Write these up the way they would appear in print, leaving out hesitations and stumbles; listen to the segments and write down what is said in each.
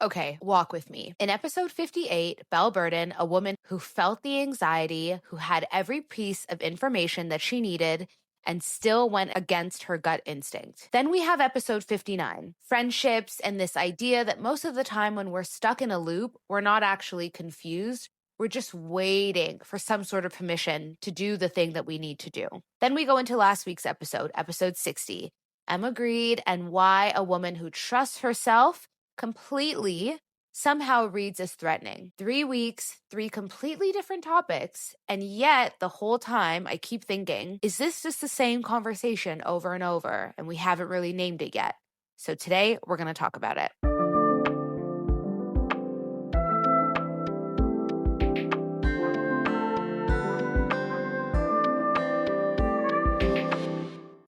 Okay, walk with me. In episode 58, Belle Burden, a woman who felt the anxiety, who had every piece of information that she needed, and still went against her gut instinct. Then we have episode 59, friendships, and this idea that most of the time when we're stuck in a loop, we're not actually confused. We're just waiting for some sort of permission to do the thing that we need to do. Then we go into last week's episode, episode 60, Emma Grede and why a woman who trusts herself completely somehow reads as threatening. 3 weeks, 3 completely different topics. And yet the whole time I keep thinking, is this just the same conversation over and over? And we haven't really named it yet. So today we're going to talk about it.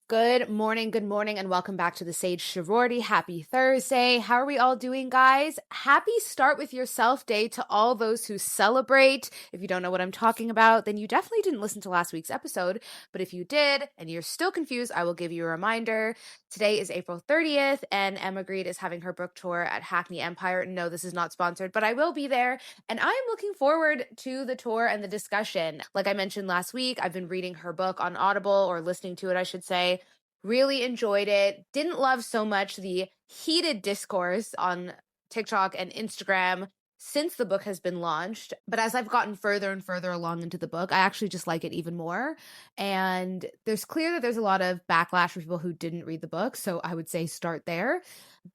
Good morning, and welcome back to the Sage Sorority. Happy Thursday. How are we all doing, guys? Happy Start With Yourself Day to all those who celebrate. If you don't know what I'm talking about, then you definitely didn't listen to last week's episode. But if you did, and you're still confused, I will give you a reminder. Today is April 30th, and Emma Grede is having her book tour at Hackney Empire. No, this is not sponsored, but I will be there, and I am looking forward to the tour and the discussion. Like I mentioned last week, I've been reading her book on Audible, or listening to it, I should say. Really enjoyed it. Didn't love so much the heated discourse on TikTok and Instagram since the book has been launched. But as I've gotten further and further along into the book, I actually just like it even more. And there's clear that there's a lot of backlash for people who didn't read the book. So I would say start there.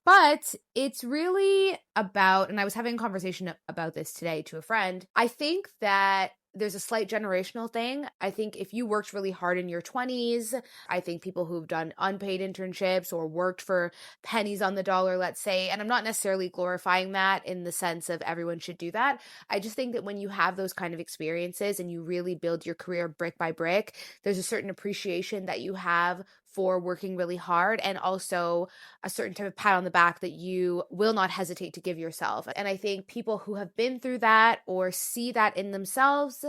But it's really about, and I was having a conversation about this today to a friend, I think that there's a slight generational thing. I think if you worked really hard in your 20s, I think people who've done unpaid internships or worked for pennies on the dollar, let's say, and I'm not necessarily glorifying that in the sense of everyone should do that. I just think that when you have those kind of experiences and you really build your career brick by brick, there's a certain appreciation that you have for working really hard, and also a certain type of pat on the back that you will not hesitate to give yourself. And I think people who have been through that or see that in themselves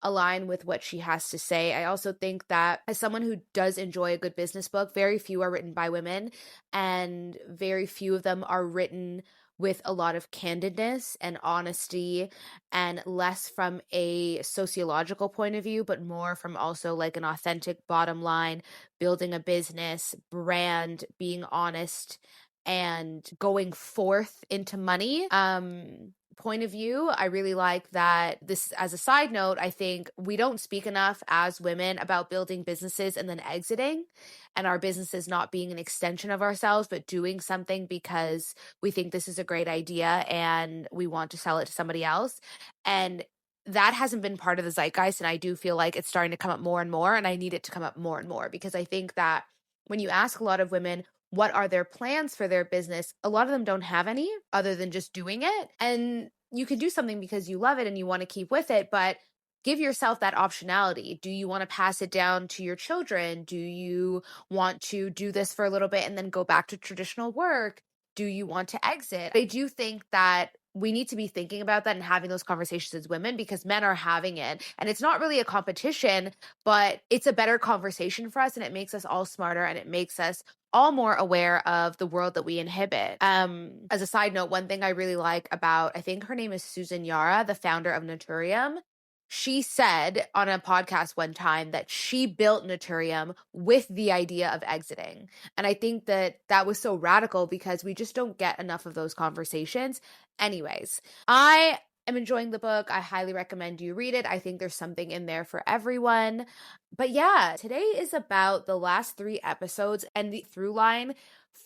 align with what she has to say. I also think that as someone who does enjoy a good business book, very few are written by women, and very few of them are written with a lot of candidness and honesty, and less from a sociological point of view, but more from also like an authentic bottom line, building a business, brand, being honest, and going forth into money. Point of view. I really like that. This, as a side note, I think we don't speak enough as women about building businesses and then exiting, and our businesses not being an extension of ourselves, but doing something because we think this is a great idea and we want to sell it to somebody else. And that hasn't been part of the zeitgeist. And I do feel like it's starting to come up more and more, and I need it to come up more and more, because I think that when you ask a lot of women, what are their plans for their business? A lot of them don't have any other than just doing it. And you can do something because you love it and you want to keep with it, but give yourself that optionality. Do you want to pass it down to your children? Do you want to do this for a little bit and then go back to traditional work? Do you want to exit? I do think that we need to be thinking about that and having those conversations as women, because men are having it. And it's not really a competition, but it's a better conversation for us, and it makes us all smarter, and it makes us all more aware of the world that we inhabit. As a side note, one thing I really like about, I think her name is Susan Yara, the founder of Naturium. She said on a podcast one time that she built Naturium with the idea of exiting. And I think that that was so radical, because we just don't get enough of those conversations. Anyways, I am enjoying the book. I highly recommend you read it. I think there's something in there for everyone. But yeah, today is about the last 3 episodes and the through line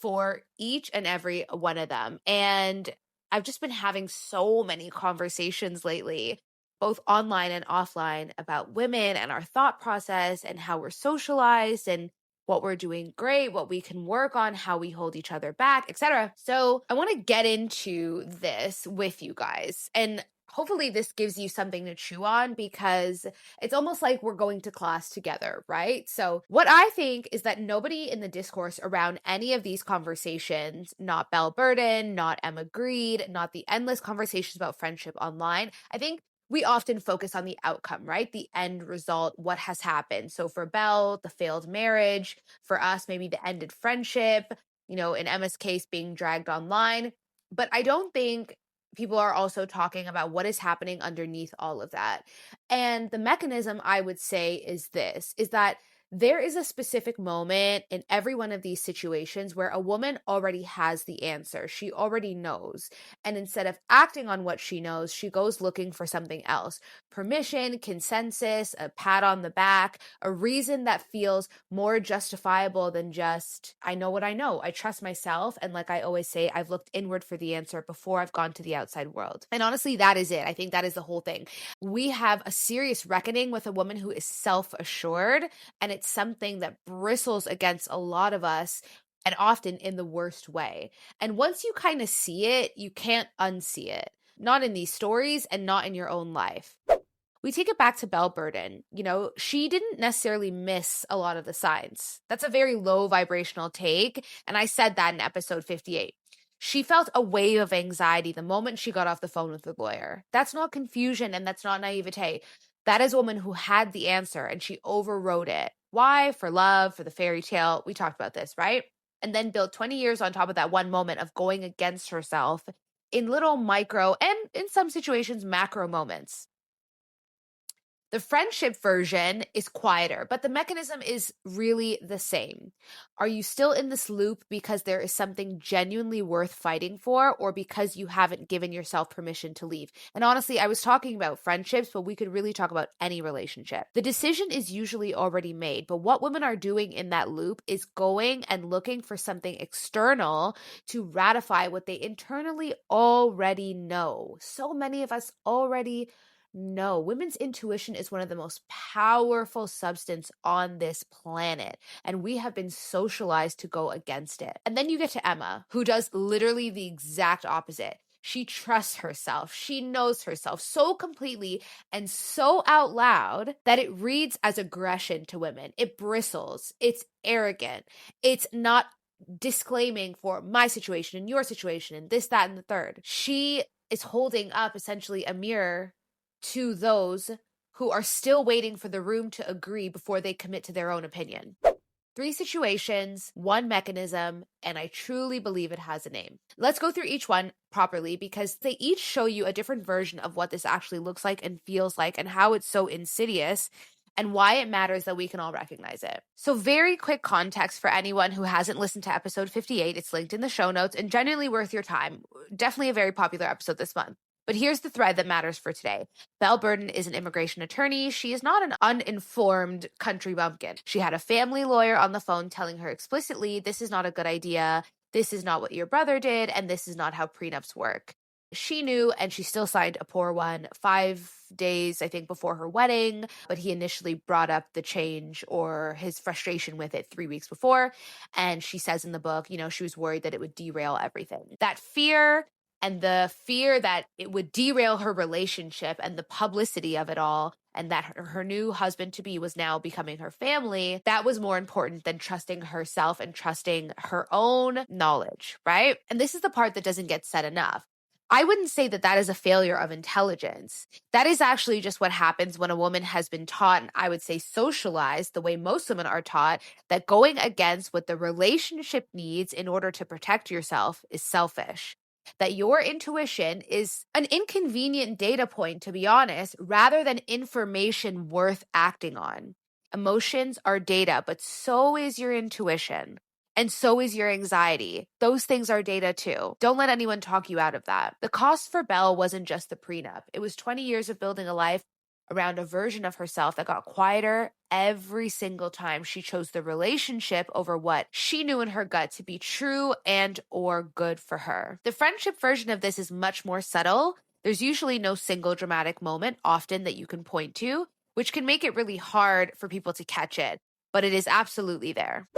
for each and every one of them. And I've just been having so many conversations lately, both online and offline, about women and our thought process and how we're socialized and what we're doing great, what we can work on, how we hold each other back, etc. So I want to get into this with you guys. And hopefully this gives you something to chew on, because it's almost like we're going to class together, right? So what I think is that nobody in the discourse around any of these conversations, not Belle Burden, not Emma Grede, not the endless conversations about friendship online, I think we often focus on the outcome, right? The end result, what has happened. So for Belle, the failed marriage; for us, maybe the ended friendship, in Emma's case, being dragged online. But I don't think people are also talking about what is happening underneath all of that. And the mechanism I would say is this, is that there is a specific moment in every one of these situations where a woman already has the answer. She already knows. And instead of acting on what she knows, she goes looking for something else. Permission, consensus, a pat on the back, a reason that feels more justifiable than just, I know what I know. I trust myself. And like I always say, I've looked inward for the answer before I've gone to the outside world. And honestly, that is it. I think that is the whole thing. We have a serious reckoning with a woman who is self-assured, and it's something that bristles against a lot of us, and often in the worst way. And once you kind of see it, you can't unsee it. Not in these stories and not in your own life. We take it back to Belle Burden. She didn't necessarily miss a lot of the signs. That's a very low vibrational take. And I said that in episode 58. She felt a wave of anxiety the moment she got off the phone with the lawyer. That's not confusion and that's not naivete. That is a woman who had the answer and she overrode it. Why? For love, for the fairy tale. We talked about this, right? And then built 20 years on top of that one moment of going against herself in little micro and in some situations macro moments. The friendship version is quieter, but the mechanism is really the same. Are you still in this loop because there is something genuinely worth fighting for, or because you haven't given yourself permission to leave? And honestly, I was talking about friendships, but we could really talk about any relationship. The decision is usually already made, but what women are doing in that loop is going and looking for something external to ratify what they internally already know. So many of us already no, women's intuition is one of the most powerful substance on this planet, and we have been socialized to go against it. And then you get to Emma, who does literally the exact opposite. She trusts herself. She knows herself so completely and so out loud that it reads as aggression to women. It bristles. It's arrogant. It's not disclaiming for my situation and your situation and this, that, and the third. She is holding up essentially a mirror to those who are still waiting for the room to agree before they commit to their own opinion. 3 situations, 1 mechanism, and I truly believe it has a name. Let's go through each one properly because they each show you a different version of what this actually looks like and feels like and how it's so insidious and why it matters that we can all recognize it. So very quick context for anyone who hasn't listened to episode 58. It's linked in the show notes and genuinely worth your time. Definitely a very popular episode this month. But here's the thread that matters for today. Belle Burden is an immigration attorney. She is not an uninformed country bumpkin. She had a family lawyer on the phone telling her explicitly, this is not a good idea. This is not what your brother did. And this is not how prenups work. She knew, and she still signed a poor one 5 days, I think, before her wedding. But he initially brought up the change or his frustration with it 3 weeks before. And she says in the book, she was worried that it would derail everything. That fear and the fear that it would derail her relationship and the publicity of it all, and that her new husband-to-be was now becoming her family, that was more important than trusting herself and trusting her own knowledge, right? And this is the part that doesn't get said enough. I wouldn't say that that is a failure of intelligence. That is actually just what happens when a woman has been taught, and I would say socialized, the way most women are taught, that going against what the relationship needs in order to protect yourself is selfish. That your intuition is an inconvenient data point, to be honest, rather than information worth acting on. Emotions are data, but so is your intuition. And so is your anxiety. Those things are data too. Don't let anyone talk you out of that. The cost for Belle wasn't just the prenup. It was 20 years of building a life around a version of herself that got quieter every single time she chose the relationship over what she knew in her gut to be true and or good for her. The friendship version of this is much more subtle. There's usually no single dramatic moment often that you can point to, which can make it really hard for people to catch it, but it is absolutely there.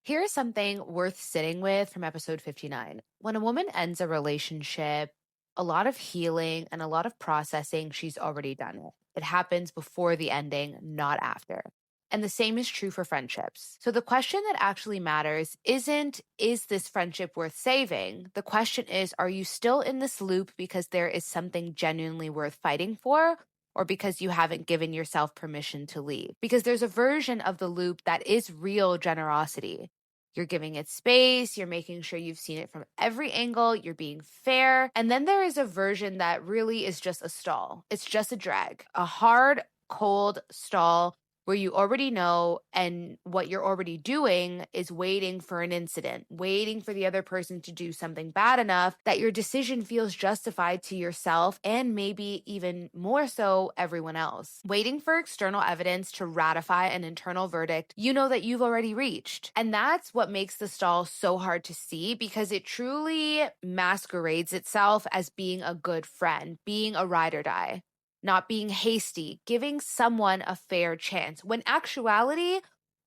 Here's something worth sitting with from episode 59. When a woman ends a relationship, a lot of healing and a lot of processing, she's already done it. It happens before the ending, not after. And the same is true for friendships. So the question that actually matters isn't, is this friendship worth saving? The question is, are you still in this loop because there is something genuinely worth fighting for? Or because you haven't given yourself permission to leave? Because there's a version of the loop that is real generosity. You're giving it space. You're making sure you've seen it from every angle. You're being fair. And then there is a version that really is just a stall. It's just a drag, a hard, cold stall where you already know, and what you're already doing is waiting for an incident, waiting for the other person to do something bad enough that your decision feels justified to yourself and maybe even more so everyone else. Waiting for external evidence to ratify an internal verdict you know that you've already reached. And that's what makes the stall so hard to see, because it truly masquerades itself as being a good friend, being a ride or die, not being hasty, giving someone a fair chance. When actuality,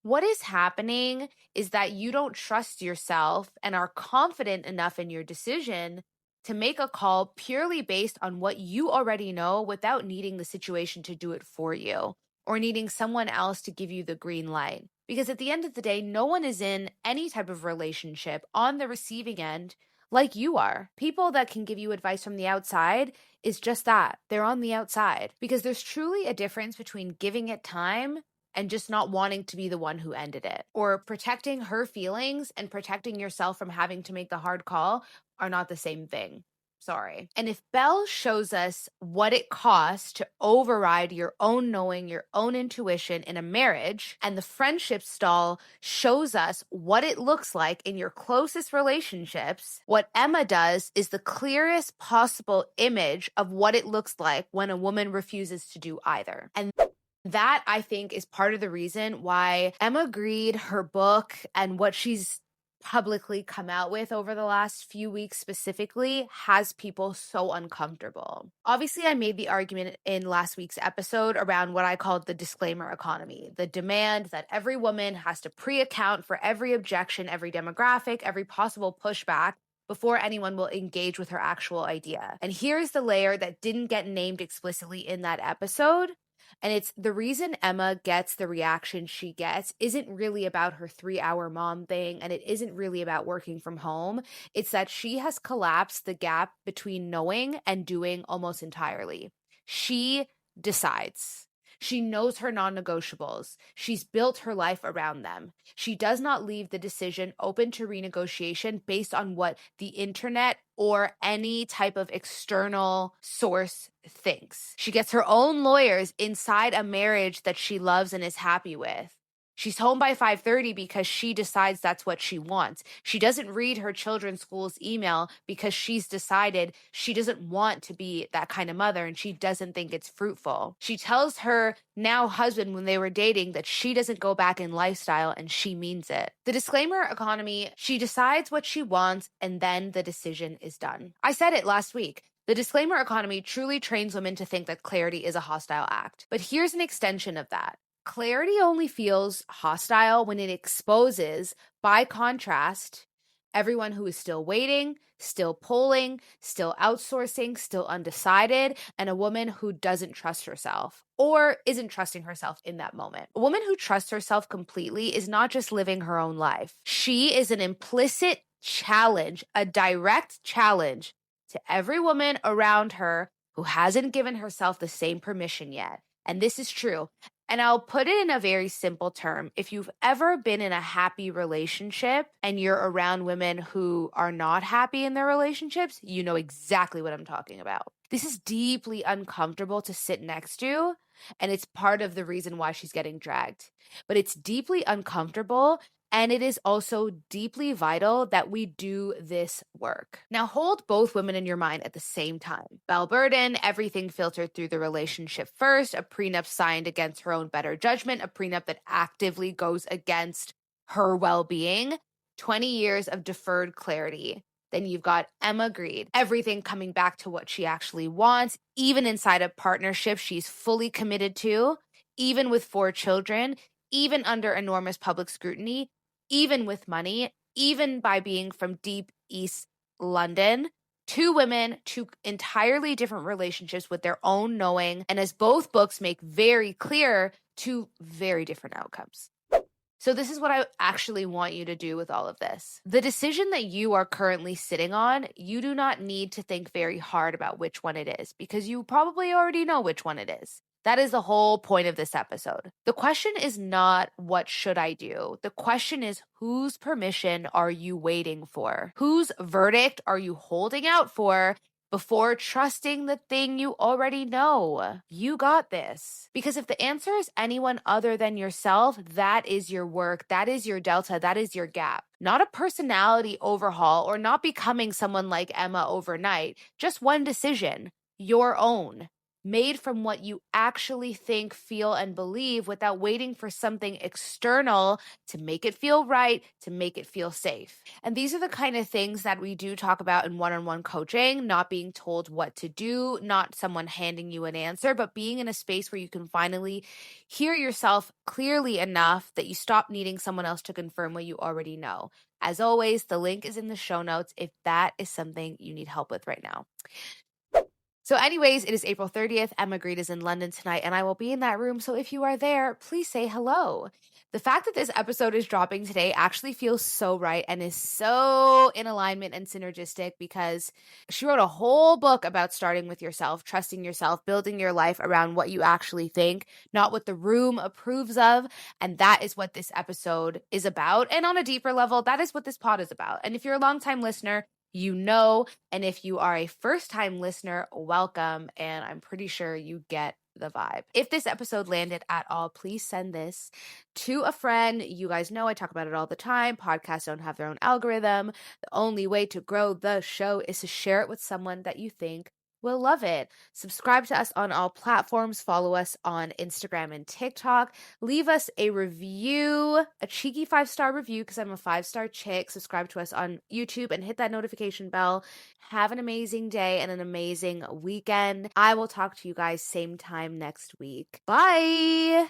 what is happening is that you don't trust yourself and are confident enough in your decision to make a call purely based on what you already know without needing the situation to do it for you or needing someone else to give you the green light. Because at the end of the day, no one is in any type of relationship on the receiving end like you are. People that can give you advice from the outside is just that. They're on the outside, because there's truly a difference between giving it time and just not wanting to be the one who ended it, or protecting her feelings and protecting yourself from having to make the hard call are not the same thing. Sorry. And if Belle shows us what it costs to override your own knowing, your own intuition in a marriage, and the friendship stall shows us what it looks like in your closest relationships, what Emma does is the clearest possible image of what it looks like when a woman refuses to do either. And that, I think, is part of the reason why Emma Grede, her book, and what she's publicly come out with over the last few weeks specifically has people so uncomfortable. Obviously, I made the argument in last week's episode around what I called the disclaimer economy, the demand that every woman has to pre-account for every objection, every demographic, every possible pushback before anyone will engage with her actual idea. And here's the layer that didn't get named explicitly in that episode. And it's the reason Emma gets the reaction she gets isn't really about her 3-hour mom thing, and it isn't really about working from home. It's that she has collapsed the gap between knowing and doing almost entirely. She decides. She knows her non-negotiables. She's built her life around them. She does not leave the decision open to renegotiation based on what the internet or any type of external source thinks. She gets her own lawyers inside a marriage that she loves and is happy with. She's home by 5:30 because she decides that's what she wants. She doesn't read her children's school's email because she's decided she doesn't want to be that kind of mother and she doesn't think it's fruitful. She tells her now husband when they were dating that she doesn't go back in lifestyle, and she means it. The disclaimer economy, she decides what she wants and then the decision is done. I said it last week. The disclaimer economy truly trains women to think that clarity is a hostile act. But here's an extension of that. Clarity only feels hostile when it exposes, by contrast, everyone who is still waiting, still polling, still outsourcing, still undecided, and a woman who doesn't trust herself or isn't trusting herself in that moment. A woman who trusts herself completely is not just living her own life. She is an implicit challenge, a direct challenge to every woman around her who hasn't given herself the same permission yet. And this is true. And I'll put it in a very simple term. If you've ever been in a happy relationship and you're around women who are not happy in their relationships, you know exactly what I'm talking about. This is deeply uncomfortable to sit next to, and it's part of the reason why she's getting dragged. But it's deeply uncomfortable, and it is also deeply vital that we do this work. Now, hold both women in your mind at the same time. Belle Burden, everything filtered through the relationship first, a prenup signed against her own better judgment, a prenup that actively goes against her well-being, 20 years of deferred clarity. Then you've got Emma Grede, everything coming back to what she actually wants, even inside a partnership she's fully committed to, even with 4 children, even under enormous public scrutiny, even with money, even by being from deep East London. 2 women, 2 entirely different relationships with their own knowing, and as both books make very clear, 2 very different outcomes. So this is what I actually want you to do with all of this. The decision that you are currently sitting on, you do not need to think very hard about which one it is, because you probably already know which one it is. That is the whole point of this episode. The question is not, what should I do? The question is, whose permission are you waiting for? Whose verdict are you holding out for before trusting the thing you already know? You got this. Because if the answer is anyone other than yourself, that is your work. That is your delta. That is your gap. Not a personality overhaul or not becoming someone like Emma overnight. Just one decision, your own, made from what you actually think, feel, and believe without waiting for something external to make it feel right, to make it feel safe. And these are the kind of things that we do talk about in one-on-one coaching, not being told what to do, not someone handing you an answer, but being in a space where you can finally hear yourself clearly enough that you stop needing someone else to confirm what you already know. As always, the link is in the show notes if that is something you need help with right now. So anyways, it is April 30th. Emma Grede is in London tonight, and I will be in that room. So if you are there, please say hello. The fact that this episode is dropping today actually feels so right and is so in alignment and synergistic because she wrote a whole book about starting with yourself, trusting yourself, building your life around what you actually think, not what the room approves of. And that is what this episode is about. And on a deeper level, that is what this pod is about. And if you're a longtime listener, you know, and if you are a first-time listener, welcome, and I'm pretty sure you get the vibe. If this episode landed at all, please send this to a friend. You guys know I talk about it all the time. Podcasts don't have their own algorithm. The only way to grow the show is to share it with someone that you think will love it. Subscribe to us on all platforms. Follow us on Instagram and TikTok. Leave us a review, a cheeky 5-star review because I'm a 5-star chick. Subscribe to us on YouTube and hit that notification bell. Have an amazing day and an amazing weekend. I will talk to you guys same time next week. Bye.